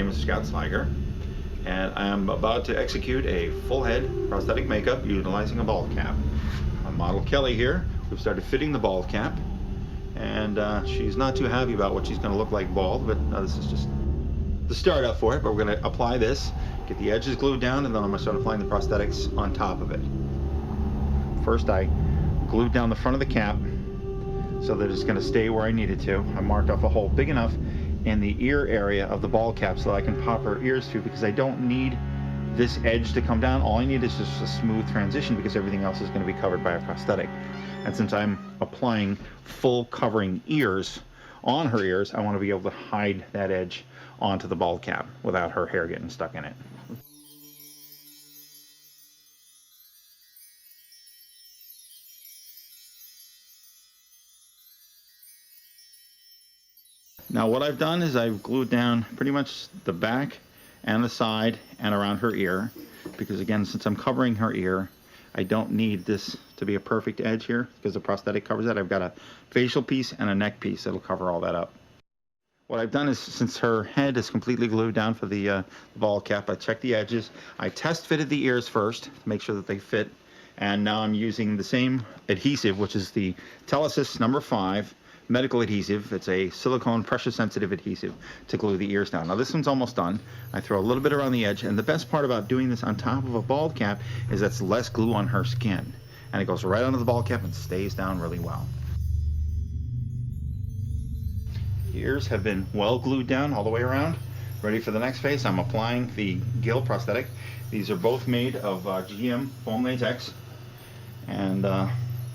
name is Scott Sliger, and I am about to execute a full head prosthetic makeup utilizing a bald cap. On model Kelly here, we've started fitting the bald cap, and she's not too happy about what she's going to look like bald, but this is just the start up for it. But we're going to apply this, get the edges glued down, and then I'm going to start applying the prosthetics on top of it. First, I glued down the front of the cap so that it's going to stay where I need it to. I marked off a hole big enough in the ear area of the bald cap so that I can pop her ears through, because I don't need this edge to come down. All I need is just a smooth transition, because everything else is going to be covered by a prosthetic. And since I'm applying full covering ears on her ears, I want to be able to hide that edge onto the bald cap without her hair getting stuck in it. Now what I've done is I've glued down pretty much the back and the side and around her ear, because again, since I'm covering her ear, I don't need this to be a perfect edge here because the prosthetic covers that. I've got a facial piece and a neck piece that'll cover all that up. What I've done is, since her head is completely glued down for the bald cap, I checked the edges. I test fitted the ears first to make sure that they fit, and now I'm using the same adhesive, which is the Telesis number 5 medical adhesive. It's a silicone pressure sensitive adhesive to glue the ears down. Now this one's almost done. I throw a little bit around the edge, and the best part about doing this on top of a bald cap is that's less glue on her skin, and it goes right onto the bald cap and stays down really well. The ears have been well glued down all the way around. Ready for the next phase. I'm applying the gill prosthetic. These are both made of GM foam latex, and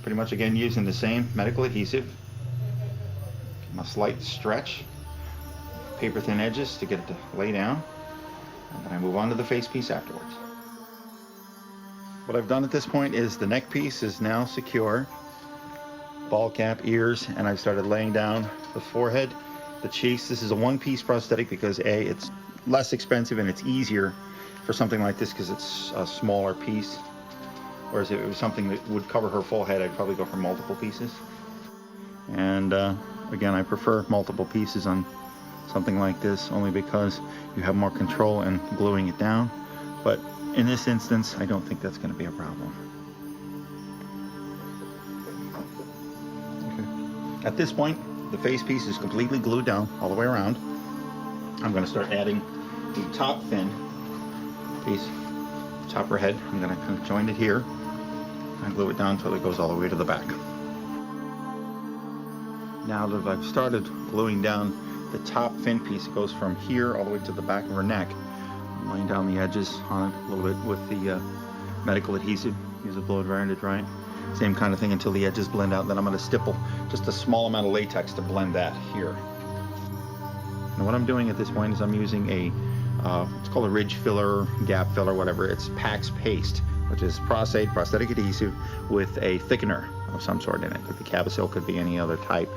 pretty much again using the same medical adhesive. A slight stretch, paper thin edges to get it to lay down, and then I move on to the face piece afterwards. What I've done at this point is the neck piece is now secure, bald cap, ears, and I've started laying down the forehead, the cheeks. This is a one-piece prosthetic because A, it's less expensive and it's easier for something like this because it's a smaller piece, whereas if it was something that would cover her full head, I'd probably go for multiple pieces. And again, I prefer multiple pieces on something like this only because you have more control in gluing it down. But in this instance, I don't think that's going to be a problem. Okay. At this point, the face piece is completely glued down all the way around. I'm going to start adding the top fin piece, top her head. I'm going to join it here and glue it down until it goes all the way to the back. Now that I've started gluing down the top fin piece, it goes from here all the way to the back of her neck. I'm laying down the edges on it a little bit with the medical adhesive. Use a blow dryer to dry it. Same kind of thing until the edges blend out. Then I'm going to stipple just a small amount of latex to blend that here. And what I'm doing at this point is I'm using a, it's called a ridge filler, gap filler, whatever. It's PAX paste, which is prosthetic adhesive with a thickener of some sort in it. Could be Cabosil, could be any other type,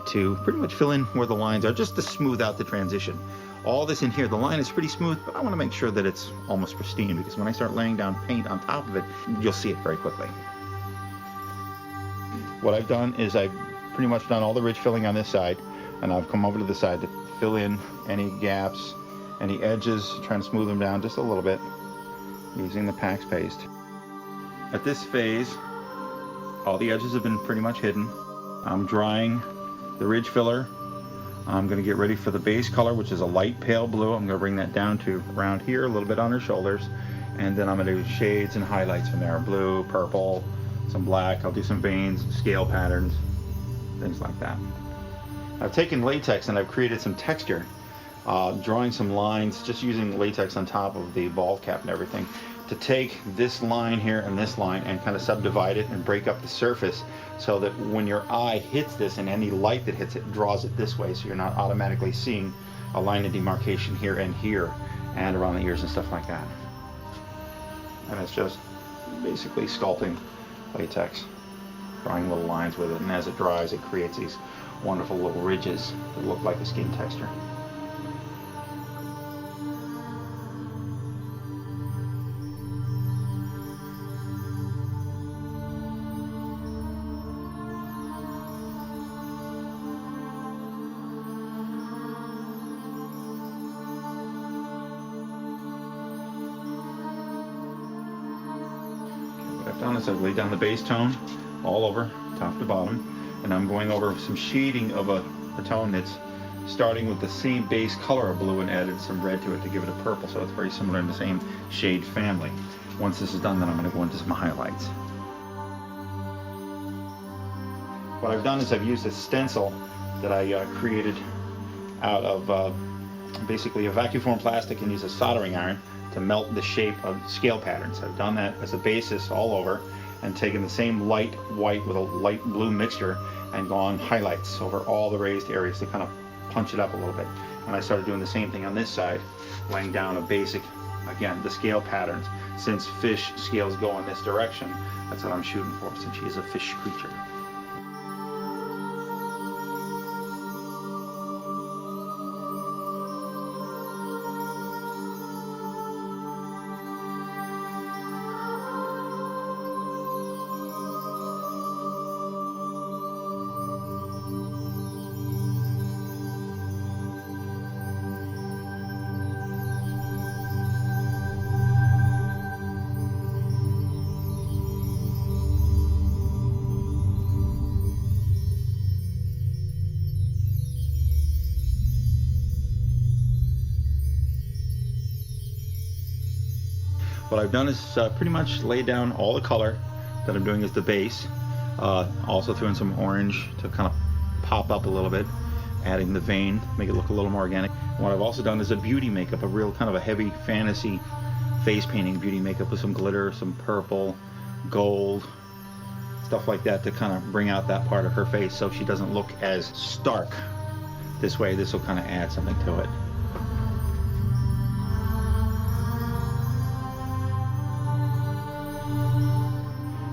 to pretty much fill in where the lines are, just to smooth out the transition. All this in here, the line is pretty smooth, but I want to make sure that it's almost pristine, because when I start laying down paint on top of it, you'll see it very quickly. What I've done is I've pretty much done all the ridge filling on this side, and I've come over to the side to fill in any gaps, any edges, trying to smooth them down just a little bit using the PAX paste. At this phase, all the edges have been pretty much hidden. I'm drying the ridge filler. I'm going to get ready for the base color, which is a light pale blue. I'm going to bring that down to around here, a little bit on her shoulders, and then I'm going to do shades and highlights from there. Blue, purple, some black. I'll do some veins, scale patterns, things like that. I've taken latex and I've created some texture, drawing some lines, just using latex on top of the bald cap and everything, to take this line here and this line and kind of subdivide it and break up the surface so that when your eye hits this and any light that hits it draws it this way, so you're not automatically seeing a line of demarcation here and around the ears and stuff like that. And it's just basically sculpting latex, drawing little lines with it, and as it dries it creates these wonderful little ridges that look like a skin texture. done is I've laid down the base tone all over, top to bottom, and I'm going over some shading of a tone that's starting with the same base color of blue and added some red to it to give it a purple, so it's very similar in the same shade family. Once this is done, then I'm going to go into some highlights. What I've done is I've used a stencil that I created out of basically a vacuum formed plastic and use a soldering iron to melt the shape of scale patterns. I've done that as a basis all over and taken the same light white with a light blue mixture and gone highlights over all the raised areas to kind of punch it up a little bit. And I started doing the same thing on this side, laying down a basic, again, the scale patterns. Since fish scales go in this direction, that's what I'm shooting for, since she is a fish creature. What I've done is pretty much laid down all the color that I'm doing as the base. Also threw in some orange to kind of pop up a little bit, adding the vein, make it look a little more organic. And what I've also done is a beauty makeup, a real kind of a heavy fantasy face painting beauty makeup with some glitter, some purple, gold, stuff like that to kind of bring out that part of her face so she doesn't look as stark. This way, this will kind of add something to it.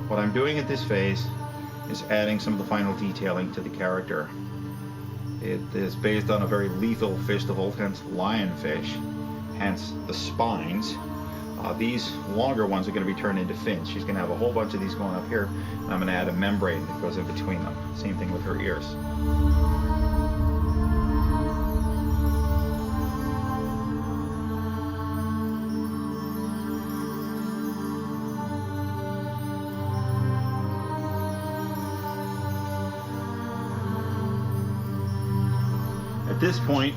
What I'm doing at this phase is adding some of the final detailing to the character. It is based on a very lethal fish, the Volcans lionfish, hence the spines. These longer ones are going to be turned into fins. She's going to have a whole bunch of these going up here, and I'm going to add a membrane that goes in between them. Same thing with her ears. At this point,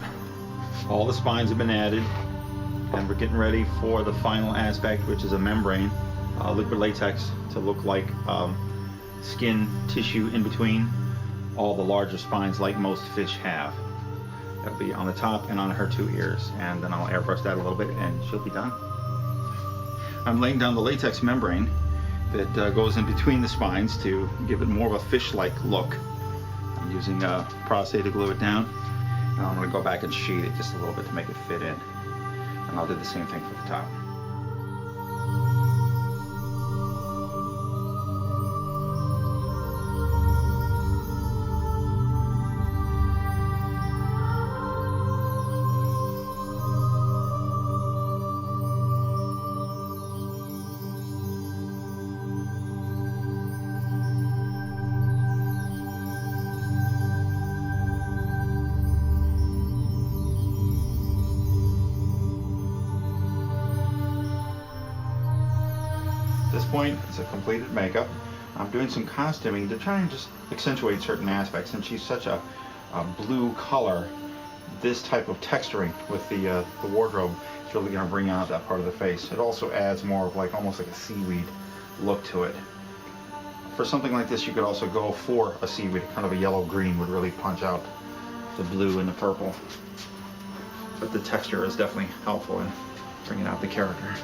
all the spines have been added, and we're getting ready for the final aspect, which is a membrane, liquid latex, to look like skin tissue in between all the larger spines like most fish have. That'll be on the top and on her two ears, and then I'll airbrush that a little bit and she'll be done. I'm laying down the latex membrane that goes in between the spines to give it more of a fish-like look. I'm using Pros-A to glue it down. Now I'm going to go back and sheet it just a little bit to make it fit in. And I'll do the same thing for the top. At this point, it's a completed makeup. I'm doing some costuming to try and just accentuate certain aspects. And she's such a blue color, this type of texturing with the wardrobe is really going to bring out that part of the face. It also adds more of like almost like a seaweed look to it. For something like this, you could also go for a seaweed, kind of a yellow-green would really punch out the blue and the purple. But the texture is definitely helpful in bringing out the character.